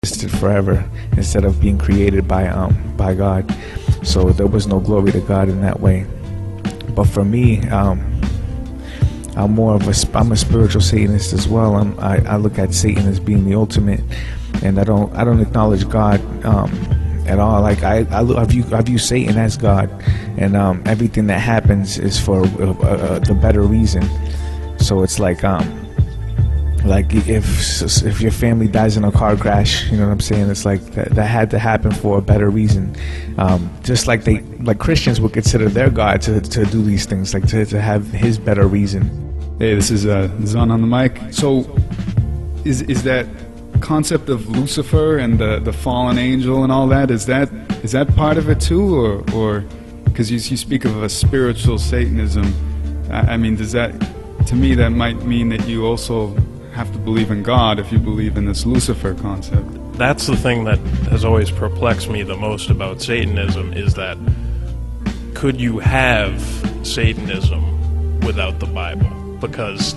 existed forever instead of being created by God. So there was no glory to God in that way. But for me, I'm a spiritual Satanist as well. I look at Satan as being the ultimate, and I don't acknowledge God at all. Like I view Satan as God, and everything that happens is for the better reason. So it's like if your family dies in a car crash, you know what I'm saying? It's like that had to happen for a better reason. Just like Christians would consider their God to do these things, like to have his better reason. Hey, this is Zon on the mic. So, is that concept of Lucifer and the fallen angel and all that, is that part of it too, or because you speak of a spiritual Satanism? I mean, does that, to me, that might mean that you also have to believe in God if you believe in this Lucifer concept. That's the thing that has always perplexed me the most about Satanism, is that could you have Satanism without the Bible? Because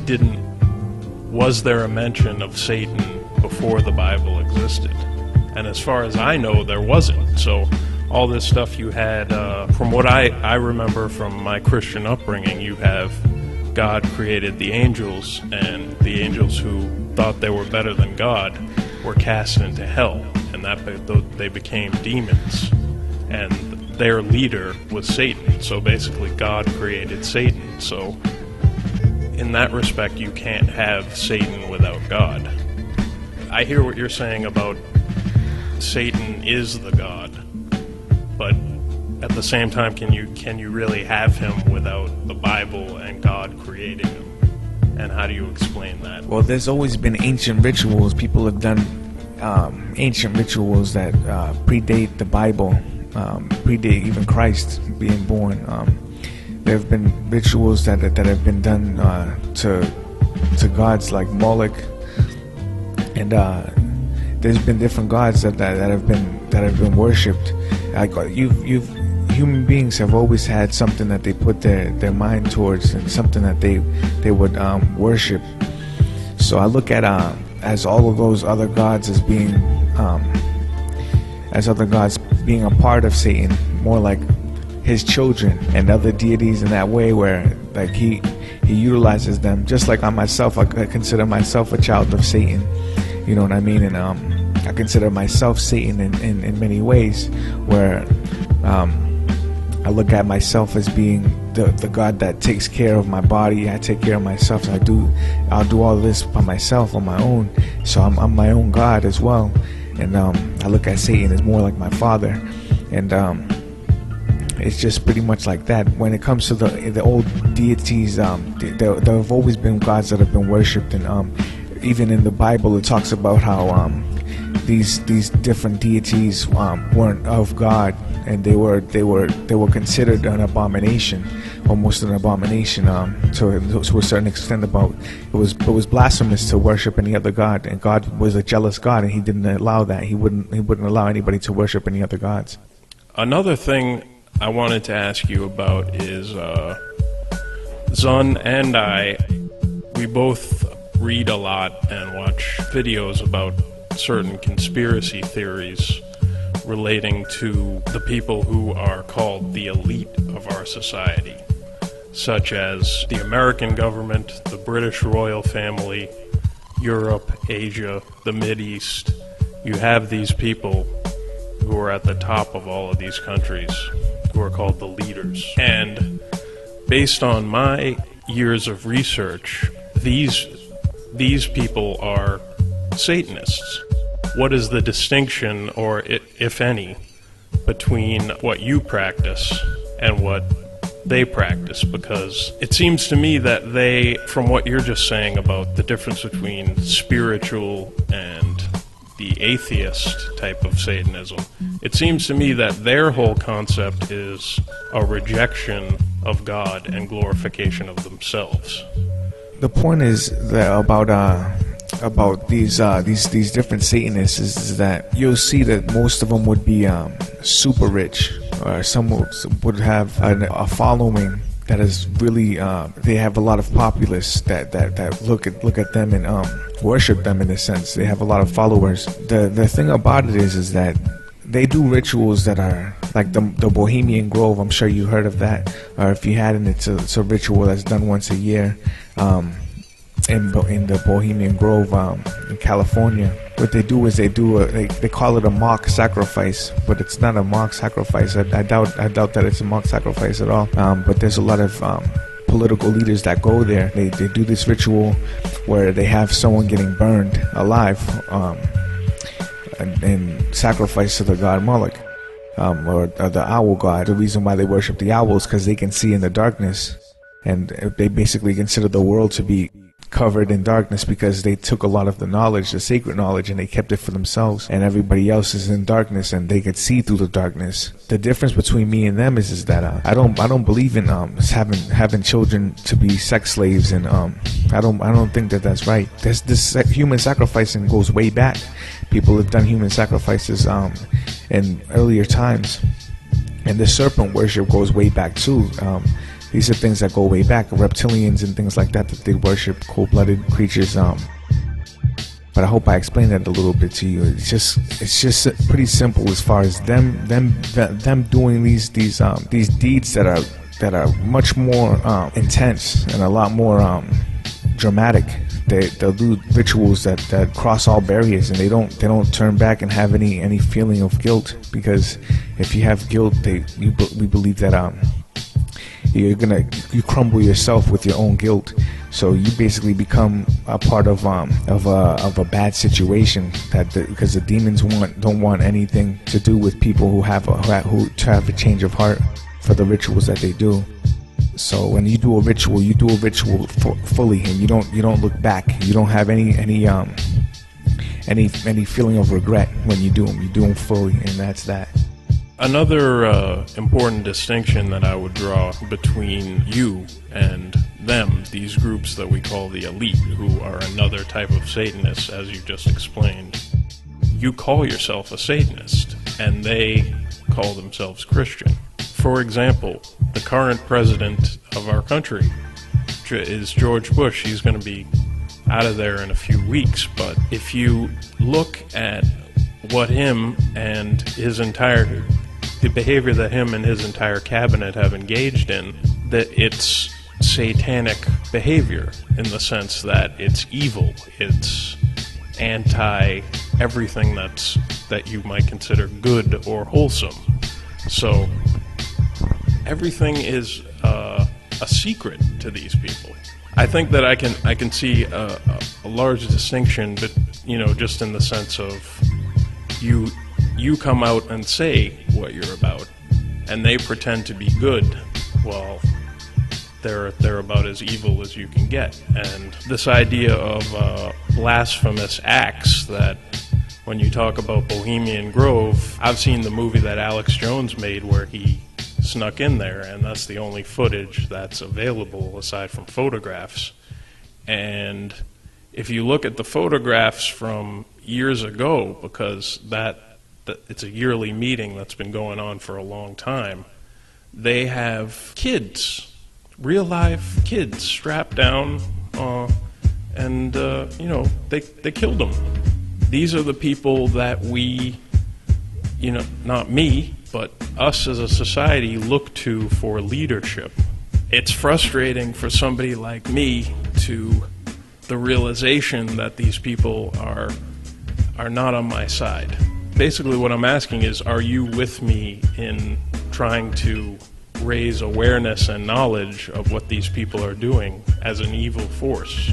was there a mention of Satan before the Bible existed? And as far as I know, there wasn't. So all this stuff you had, from what I remember from my Christian upbringing, you have God created the angels, and the angels who thought they were better than God were cast into hell, and that they became demons, and their leader was Satan. So basically God created Satan. So in that respect, you can't have Satan without God. I hear what you're saying about Satan is the God, but at the same time, can you really have him without the Bible and God creating him? And how do you explain that? Well, there's always been ancient rituals. People have done ancient rituals that predate the Bible, predate even Christ being born. There have been rituals that have been done to gods like Moloch, and there's been different gods that have been worshipped. Like human beings have always had something that they put their mind towards, and something that they would worship. So I look at as all of those other gods as being a part of Satan, more like his children and other deities in that way, where like he utilizes them. Just like I myself, I consider myself a child of Satan. You know what I mean? And I consider myself Satan in many ways, where I look at myself as being the God that takes care of my body. I take care of myself. So I'll do all this by myself on my own. So I'm my own God as well. And I look at Satan as more like my father. And it's just pretty much like that. When it comes to the old deities, there have always been gods that have been worshipped, and even in the Bible it talks about how these different deities weren't of God, and they were considered an abomination, almost an abomination to a certain extent. About it was blasphemous to worship any other god, and God was a jealous God, and He didn't allow that. He wouldn't allow anybody to worship any other gods. Another thing I wanted to ask you about is Zun and we both read a lot and watch videos about certain conspiracy theories relating to the people who are called the elite of our society, such as the American government, the British royal family, Europe, Asia, the Mideast. You have these people who are at the top of all of these countries, who are called the leaders. And based on my years of research, these people are Satanists. What is the distinction, or if any, between what you practice and what they practice? Because it seems to me that they, from what you're just saying about the difference between spiritual and the atheist type of Satanism, it seems to me that their whole concept is a rejection of God and glorification of themselves. The point is that about these different Satanists is that you'll see that most of them would be super rich, or some would have a following that is really they have a lot of populace that look at them and worship them in a sense. They have a lot of followers. The thing about it is that they do rituals that are like the Bohemian Grove. I'm sure you heard of that, or if you hadn't, it's a ritual that's done once a year in the Bohemian Grove in California. What they do is they call it a mock sacrifice, but it's not a mock sacrifice. I doubt that it's a mock sacrifice at all. But there's a lot of political leaders that go there. They do this ritual where they have someone getting burned alive and sacrifice to the god Moloch, or the owl god. The reason why they worship the owls because they can see in the darkness, and they basically consider the world to be covered in darkness because they took a lot of the knowledge, the sacred knowledge, and they kept it for themselves, and everybody else is in darkness and they could see through the darkness. The difference between me and them is that I don't believe in having children to be sex slaves, and I don't think that that's right. This human sacrificing goes way back. People have done human sacrifices in earlier times, and the serpent worship goes way back too. These are things that go way back, reptilians and things like that they worship, cold-blooded creatures. But I hope I explained that a little bit to you. It's just pretty simple as far as them doing these deeds that are much more intense and a lot more dramatic. They'll do rituals that cross all barriers, and they don't turn back and have any feeling of guilt, because if you have guilt, we believe that you crumble yourself with your own guilt, so you basically become a part of a bad situation, because the demons don't want anything to do with people who have a change of heart for the rituals that they do. So when you do a ritual fully, and you don't look back. You don't have any feeling of regret when you do them. You do them fully, and that's that. Another important distinction that I would draw between you and them, these groups that we call the elite, who are another type of Satanists, as you just explained. You call yourself a Satanist, and they call themselves Christian. For example, the current president of our country is George Bush. He's going to be out of there in a few weeks, but if you look at what him and the behavior that him and his entire cabinet have engaged in, that it's satanic behavior in the sense that it's evil, it's anti everything that you might consider good or wholesome. So everything is a secret to these people. I think that I can see a large distinction, but just in the sense of you come out and say what you're about, and they pretend to be good. Well, they're about as evil as you can get. And this idea of blasphemous acts, that when you talk about Bohemian Grove, I've seen the movie that Alex Jones made where he snuck in there, and that's the only footage that's available aside from photographs. And if you look at the photographs from years ago, because it's a yearly meeting that's been going on for a long time, they have kids, real live kids, strapped down, and they killed them. These are the people that we, not me, but us as a society look to for leadership. It's frustrating for somebody like me to the realization that these people are not on my side. Basically what I'm asking is, are you with me in trying to raise awareness and knowledge of what these people are doing as an evil force?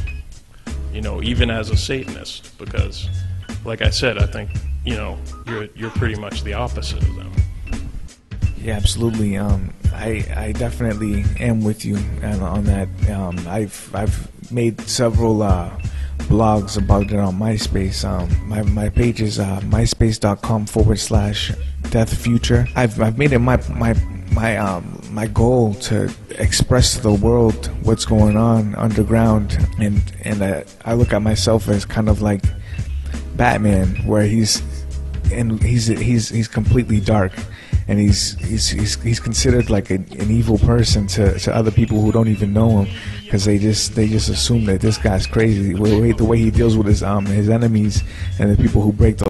Even as a Satanist, because like I said, I think, you're pretty much the opposite of them. Yeah, absolutely. I definitely am with you on that. I've made several blogs about it on MySpace. My page is myspace.com/deathfuture. I've made it my goal to express to the world what's going on underground, and I look at myself as kind of like Batman, where he's completely dark, and he's considered like an evil person to other people who don't even know him, because they just assume that this guy's crazy. The way he deals with his enemies and the people who break the